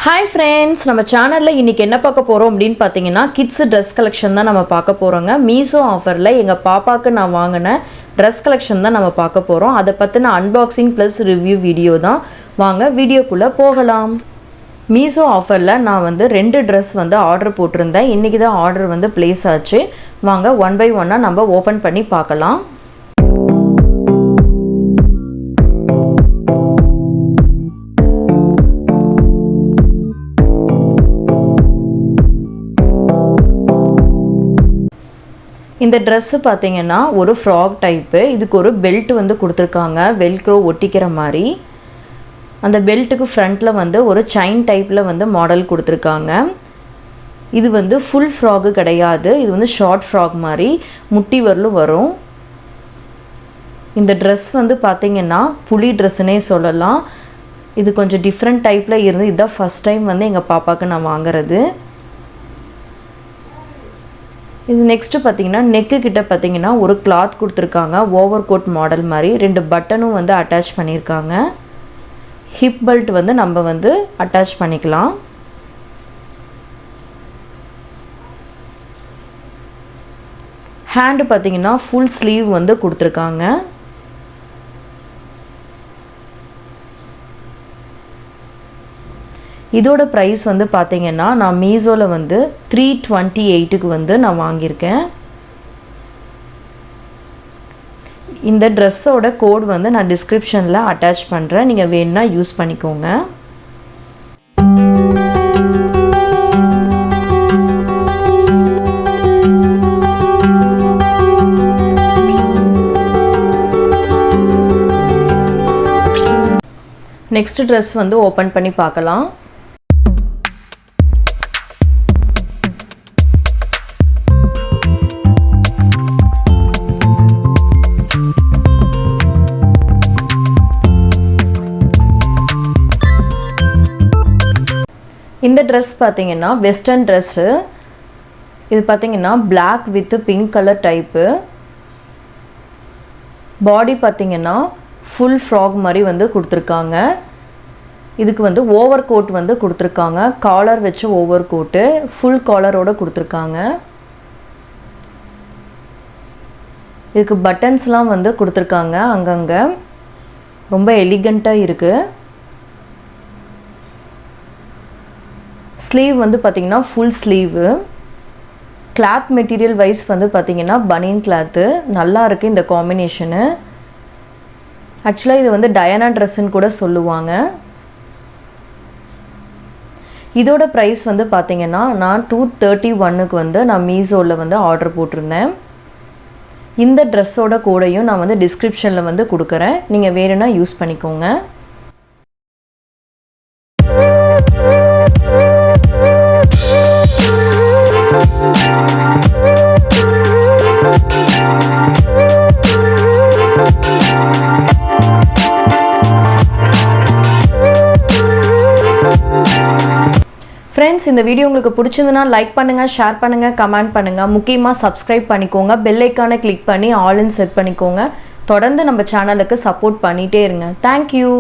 Hi friends, நம்ம சேனல்ல இன்னைக்கு என்ன பார்க்க போறோம் அப்படினு பாத்தீங்கன்னா kids dress collection தான் நம்ம பார்க்க போறோங்க. Meesho ஆஃபர்ல எங்க பாப்பாக்கு நான் வாங்குன dress collection தான் நம்ம பார்க்க போறோம். அத பத்தின unboxing plus review வீடியோ தான். வாங்க வீடியோக்குள்ள போகலாம். Meesho ஆஃபர்ல நான் வந்து 2 dress வந்து ஆர்டர் போட்டிருந்தேன். இன்னைக்கு தான் ஆர்டர் வந்து place ஆச்சு. வாங்க one by one நம்ம ஓபன் பண்ணி பார்க்கலாம். இந்த Dress பாத்தீங்கன்னா ஒரு ஃப்ராக் டைப். இதுக்கு ஒரு பெல்ட் வந்து கொடுத்திருக்காங்க. வெல்க்ரோ ஒட்டிக்கிற மாதிரி. அந்த பெல்ட்டுக்கு ஃப்ரண்ட்ல வந்து ஒரு செயின் டைப்ல வந்து மாடல் கொடுத்திருக்காங்க. இது வந்து ஃபுல் ஃப்ராக் கிடையாது. இது வந்து ஷார்ட் ஃப்ராக் மாதிரி முட்டி வரலும் வரும். இந்த Dress வந்து பாத்தீங்கன்னா புலி Dressனே சொல்லலாம். இது கொஞ்சம் டிஃபரண்ட் டைப்ல இருந்து இத ஃபர்ஸ்ட் டைம் வந்து எங்க பாப்பாக்கு நான் வாங்குறது. இது நெக்ஸ்ட் பாத்தீங்கன்னா நெக் கிட்ட பாத்தீங்கன்னா ஒரு கிளாத் கொடுத்திருக்காங்க. ஓவர் கோட் மாடல் மாதிரி ரெண்டு பட்டனும் வந்து அட்டாச் பண்ணிருக்காங்க. ஹிப் பெல்ட் வந்து நம்ம வந்து அட்டாச் பண்ணிக்கலாம். ஹேண்ட் பாத்தீங்கன்னா ஃபுல் ஸ்லீவ் வந்து கொடுத்திருக்காங்க. இதோட பிரைஸ் வந்து பாத்தீங்கன்னா நான் மீஷோல வந்து 328 க்கு வந்து நான் வாங்கியிருக்கேன். இந்த Dress-ஓட கோட் வந்து நான் டிஸ்கிரிப்ஷன்ல அட்டாச் பண்றேன். நீங்க வேணும்னா யூஸ் பண்ணிக்கோங்க. நெக்ஸ்ட் Dress வந்து ஓபன் பண்ணி பார்க்கலாம். இந்த Dress பாத்தீங்கன்னா வெஸ்டர்ன் Dress. இது பாத்தீங்கன்னா black with pink color type. பாடி பாத்தீங்கன்னா full frog மாதிரி வந்து கொடுத்திருக்காங்க. இதுக்கு வந்து ஓவர் கோட் வந்து கொடுத்திருக்காங்க. காலர் வெச்ச ஓவர் கோட், full காலரோட கொடுத்திருக்காங்க. இதுக்கு பட்டன்ஸ்லாம் வந்து கொடுத்திருக்காங்க அங்கங்க. ரொம்ப எலிகண்டா இருக்கு. ஸ்லீவ் வந்து பாத்தீங்கன்னா full sleeve. Cloth material wise வந்து பாத்தீங்கன்னா பனியன் கிளாத். நல்லா இருக்கு இந்த காம்பினேஷன். ஆக்சுவலா இது வந்து டயானா Dressன்னு கூட சொல்லுவாங்க. இதோட பிரைஸ் வந்து பாத்தீங்கன்னா நான் 231 க்கு வந்து நான் மீஷோல வந்து ஆர்டர் போட்டிருந்தேன். இந்த Dress-ஓட கோடையும் நான் வந்து டிஸ்கிரிப்ஷன்ல வந்து கொடுக்கிறேன். நீங்க வேணும்னா யூஸ் பண்ணிக்கோங்க. Friends, இந்த வீடியோ உங்களுக்கு பிடிச்சிருந்தா லைக் பண்ணுங்க, ஷேர் பண்ணுங்க, கமெண்ட் பண்ணுங்க. முக்கியமா Subscribe பண்ணிக்கோங்க. பெல் ஐகானை கிளிக் பண்ணி ஆல் இன் செட் பண்ணிக்கோங்க. தொடர்ந்து நம்ம சேனலுக்கு சப்போர்ட் பண்ணிட்டே இருங்க. Thank you.